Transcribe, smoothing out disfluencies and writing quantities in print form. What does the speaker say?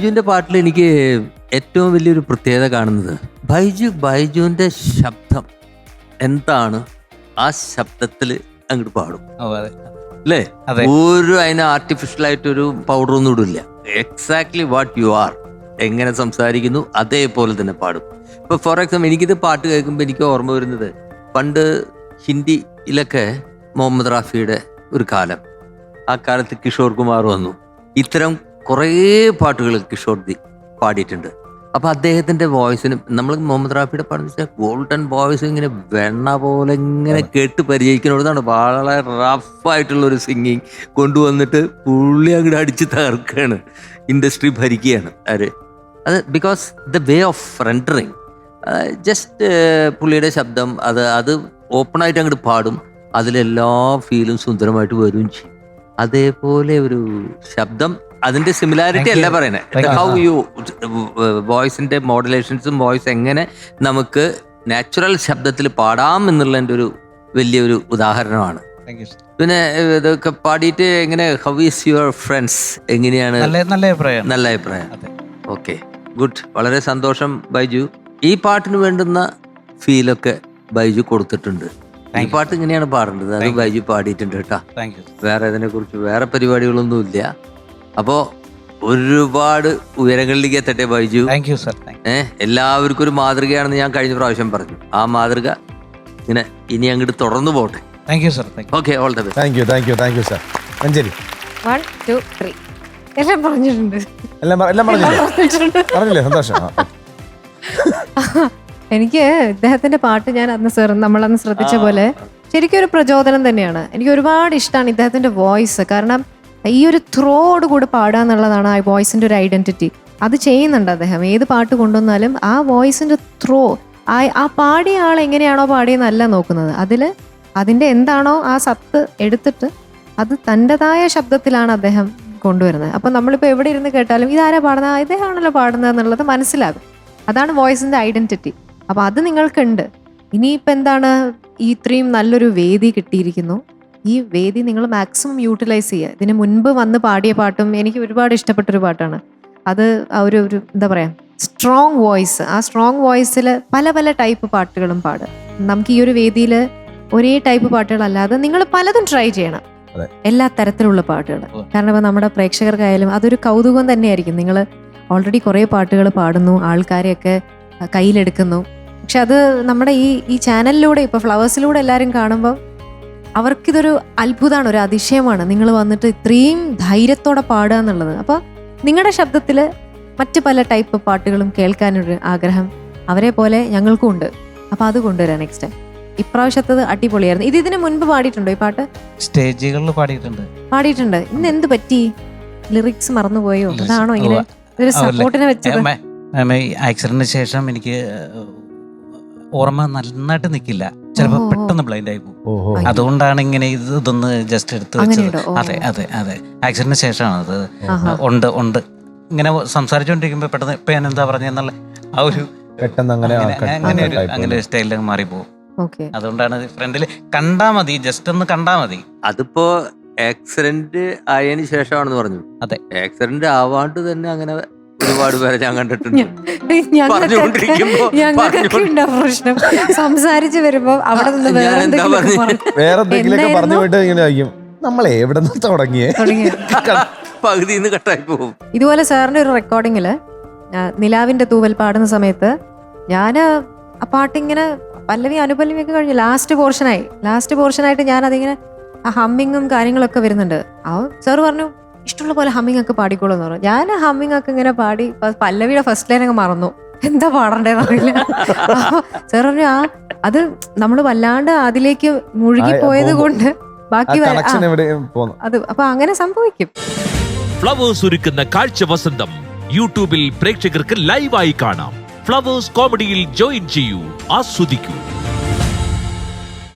ബൈജുവിന്റെ പാട്ടിൽ എനിക്ക് ഏറ്റവും വലിയൊരു പ്രത്യേകത കാണുന്നത് ബൈജുവിന്റെ ശബ്ദം എന്താണ് ആ ശബ്ദത്തിൽ അങ്ങോട്ട് പാടും അല്ലേ? ഒരു അതിന് ആർട്ടിഫിഷ്യൽ ആയിട്ടൊരു പൗഡർ ഒന്നും ഇടില്ല. എക്സാക്ട്ലി വാട്ട് യു ആർ, എങ്ങനെ സംസാരിക്കുന്നു അതേപോലെ തന്നെ പാടും. ഇപ്പൊ ഫോർ എക്സാമ്പിൾ എനിക്കിത് പാട്ട് കേൾക്കുമ്പോൾ എനിക്ക് ഓർമ്മ വരുന്നത് പണ്ട് ഹിന്ദിയിലൊക്കെ മുഹമ്മദ് റാഫിയുടെ ഒരു കാലം, ആ കാലത്ത് കിഷോർ കുമാർ വന്നു. ഇത്തരം കുറേ പാട്ടുകൾ കിഷോർ പാടിയിട്ടുണ്ട്. അപ്പൊ അദ്ദേഹത്തിന്റെ വോയിസിന് നമ്മൾ മുഹമ്മദ് റാഫിയുടെ പാടുന്ന വെച്ചാൽ ഗോൾഡൻ വോയിസ് ഇങ്ങനെ വെണ്ണ പോലെ ഇങ്ങനെ കേട്ട് പരിചയിക്കുന്നതാണ്. വളരെ റഫായിട്ടുള്ള ഒരു സിംഗിങ് കൊണ്ടുവന്നിട്ട് പുള്ളി അങ്ങോട്ട് അടിച്ച് തകർക്കുകയാണ്, ഇൻഡസ്ട്രി ഭരിക്കുകയാണ് ആര് അത്. Because the way of rendering, just പുള്ളിയുടെ ശബ്ദം അത് ഓപ്പണായിട്ട് അങ്ങോട്ട് പാടും, അതിലെല്ലാ ഫീലും സുന്ദരമായിട്ട് വരും ചെയ്യും. അതേപോലെ ഒരു ശബ്ദം, അതിന്റെ സിമിലാരിറ്റി അല്ല പറയുന്നത്, ഹൗ യു വോയിസിന്റെ മോഡുലേഷൻസും വോയിസ് എങ്ങനെ നമുക്ക് നാച്ചുറൽ ശബ്ദത്തിൽ പാടാം എന്നുള്ളതിന്റെ ഒരു വലിയൊരു ഉദാഹരണമാണ്. പിന്നെ ഇതൊക്കെ പാടിയിട്ട് എങ്ങനെ, ഹൗ ഈസ് യുവർ ഫ്രണ്ട്സ്, എങ്ങനെയാണ്? നല്ല അഭിപ്രായം. Okay, good. വളരെ സന്തോഷം ബൈജു. ഈ പാട്ടിന് വേണ്ടുന്ന ഫീലൊക്കെ ബൈജു കൊടുത്തിട്ടുണ്ട്. ഈ പാട്ട് ഇങ്ങനെയാണ് പാടേണ്ടത്, അത് ബൈജു പാടിയിട്ടുണ്ട് കേട്ടോ. വേറെ ഇതിനെ കുറിച്ച് വേറെ പരിപാടികളൊന്നും ഇല്ല. അപ്പോ ഒരുപാട് ഉയരങ്ങളിലേക്ക് എത്തട്ടെ ബൈജു. എല്ലാവർക്കും ഒരു മാതൃകയാണെന്ന് ഞാൻ കഴിഞ്ഞ പ്രാവശ്യം പറഞ്ഞു. ആ മാതൃക ഇങ്ങനെ ഇനി അങ്ങോട്ട് തുടർന്നു പോട്ടെ. Okay, all the best. Thank you sir. Anjali 1 2 3 എല്ലാം പറഞ്ഞിട്ടുണ്ട്. പറഞ്ഞില്ലേ? സന്തോഷം. എനിക്ക് ഇദ്ദേഹത്തിന്റെ പാട്ട് ഞാൻ നമ്മളന്ന് ശ്രദ്ധിച്ച പോലെ ശരിക്കും ഒരു പ്രചോദനം തന്നെയാണ്. എനിക്ക് ഒരുപാട് ഇഷ്ടമാണ് ഇദ്ദേഹത്തിന്റെ വോയിസ്. കാരണം ഈ ഒരു ത്രോയോട് കൂടെ പാടുക എന്നുള്ളതാണ് ആ വോയിസിന്റെ ഒരു ഐഡന്റിറ്റി. അത് ചെയ്യുന്നുണ്ട് അദ്ദേഹം. ഏത് പാട്ട് കൊണ്ടുവന്നാലും ആ വോയിസിന്റെ ത്രോ, ആ പാടിയ ആൾ എങ്ങനെയാണോ പാടിയെന്നല്ല നോക്കുന്നത്, അതിന്റെ എന്താണോ ആ സത്ത് എടുത്തിട്ട് അത് തൻ്റെതായ ശബ്ദത്തിലാണ് അദ്ദേഹം കൊണ്ടുവരുന്നത്. അപ്പം നമ്മളിപ്പോൾ എവിടെ ഇരുന്ന് കേട്ടാലും ഇതാരാ പാടുന്നത്, ഇദ്ദേഹമാണല്ലോ പാടുന്നത് എന്നുള്ളത് മനസ്സിലാകും. അതാണ് വോയിസിന്റെ ഐഡന്റിറ്റി. അപ്പം അത് നിങ്ങൾക്കുണ്ട്. ഇനിയിപ്പോൾ എന്താണ്, ഇത്രയും നല്ലൊരു വേദി കിട്ടിയിരിക്കുന്നു. ഈ വേദി നിങ്ങൾ മാക്സിമം യൂട്ടിലൈസ് ചെയ്യുക. ഇതിന് മുൻപ് വന്ന് പാടിയ പാട്ടും എനിക്ക് ഒരുപാട് ഇഷ്ടപ്പെട്ടൊരു പാട്ടാണ്. അത് ഒരു എന്താ പറയുക, സ്ട്രോങ് വോയിസ്. ആ സ്ട്രോങ് വോയിസിൽ പല പല ടൈപ്പ് പാട്ടുകളും പാടുക. നമുക്ക് ഈ ഒരു വേദിയിൽ ഒരേ ടൈപ്പ് പാട്ടുകളല്ലാതെ നിങ്ങൾ പലതും ട്രൈ ചെയ്യണം, എല്ലാ തരത്തിലുള്ള പാട്ടുകൾ. കാരണം ഇപ്പം നമ്മുടെ പ്രേക്ഷകർക്കായാലും അതൊരു കൗതുകം തന്നെയായിരിക്കും. നിങ്ങൾ ഓൾറെഡി കുറേ പാട്ടുകൾ പാടുന്നു, ആൾക്കാരെയൊക്കെ കയ്യിലെടുക്കുന്നു. പക്ഷെ അത് നമ്മുടെ ഈ ചാനലിലൂടെ, ഇപ്പോൾ ഫ്ലവേഴ്സിലൂടെ എല്ലാവരും കാണുമ്പോൾ അവർക്കിതൊരു അത്ഭുതമാണ്, ഒരു അതിശയമാണ് നിങ്ങൾ വന്നിട്ട് ഇത്രയും ധൈര്യത്തോടെ പാടുക എന്നുള്ളത്. അപ്പോൾ നിങ്ങളുടെ ശബ്ദത്തിൽ മറ്റ് പല ടൈപ്പ് പാട്ടുകളും കേൾക്കാനൊരു ആഗ്രഹം അവരെ പോലെ ഞങ്ങൾക്കും ഉണ്ട്. അപ്പോൾ അത് കൊണ്ടുവരാം നെക്സ്റ്റ് ടൈം. ഇപ്രാവശ്യത്തത് അടിപൊളിയായിരുന്നു. ഇതിന് മുൻപ് പാടിയിട്ടുണ്ടോ ഈ പാട്ട്? സ്റ്റേജുകളിൽ പാടിയിട്ടുണ്ട്. ഇന്ന് എന്ത് പറ്റി, ലിറിക്സ് മറന്നുപോയോ? അതാണോ ഇങ്ങനെ ഒരു സപ്പോർട്ടിനെ വെച്ചത്? ആക്സിഡന്റിന് ശേഷം എനിക്ക് ഓർമ്മ നന്നായിട്ട് നിൽക്കില്ല, ചിലപ്പോ പെട്ടെന്ന് ബ്ലൈൻഡ് ആയി പോകും. അതുകൊണ്ടാണ് ഇങ്ങനെ ഇതൊന്ന് ജസ്റ്റ് എടുത്ത് വെച്ചത്. അതെ ആക്സിഡന്റിന് ശേഷമാണ് അത്. ഉണ്ട് ഇങ്ങനെ സംസാരിച്ചോണ്ടിരിക്കുമ്പോ പെട്ടെന്ന് ഇപ്പൊ ഞാൻ എന്താ പറഞ്ഞെന്നുള്ള ആ ഒരു പെട്ടെന്ന് അങ്ങനെ ഒരു സ്റ്റൈലിലേക്ക് മാറിപ്പോകും. അതുകൊണ്ടാണ് ഫ്രണ്ടില് കണ്ടാ മതി, ജസ്റ്റ് ഒന്ന് കണ്ടാ മതി. അതിപ്പോ ആക്സിഡന്റ് ആയതിനു ശേഷമാണെന്ന് പറഞ്ഞു. അതെ, ആക്സിഡന്റ് ആവാണ്ട് തന്നെ അങ്ങനെ ഒരുപാട് പേരെ ഞാൻ കണ്ടിട്ടുണ്ട്. പ്രശ്നം സംസാരിച്ച് വരുമ്പോ അവിടെ നിന്ന് വേറെ എന്തെങ്കിലുമൊക്കെ പറഞ്ഞു പോയിട്ട് ഇങ്ങനെ ആയിരിക്കും, നമ്മളെ എവിടെ നിന്ന് തുടങ്ങിയേ പകുതിന്ന് കട്ടായി പോകും. ഇതുപോലെ സാറിന്റെ ഒരു റെക്കോർഡിങ്ങില് നിലാവിന്റെ തൂവൽ പാടുന്ന സമയത്ത് ഞാന് ആ പാട്ടിങ്ങനെ പല്ലവി അനുപല്ലവിയൊക്കെ കഴിഞ്ഞു ലാസ്റ്റ് പോർഷനായിട്ട് ഞാൻ അതിങ്ങനെ ഹമ്മിങ്ങും കാര്യങ്ങളൊക്കെ വരുന്നുണ്ട്. ആ സാർ പറഞ്ഞു ഇഷ്ടമുള്ള പോലെ ഹമ്മിങ് ഒക്കെ പാടിക്കോളൂ എന്ന് പറഞ്ഞു. ഞാൻ ഹമ്മിങ് ഒക്കെ ഇങ്ങനെ പാടി പല്ലവിയുടെ ഫസ്റ്റ് ലൈൻ അങ്ങ് മറന്നു, എന്താ പാടണ്ടേന്ന് അറിയില്ല. സാർ പറഞ്ഞു അത് നമ്മൾ വല്ലാണ്ട് അതിലേക്ക് മുഴുകി പോയത് കൊണ്ട് ബാക്കി അത് അപ്പൊ അങ്ങനെ സംഭവിക്കും. ഫ്ലവേഴ്സ് ഒരുക്കുന്ന കാഴ്ച വസന്തം യൂട്യൂബിൽ പ്രേക്ഷകർക്ക് ലൈവായി കാണാം. ഫ്ലവേഴ്സ് കോമഡിയിൽ ജോയിൻ ചെയ്യൂ, ആസ്വദിക്കൂ.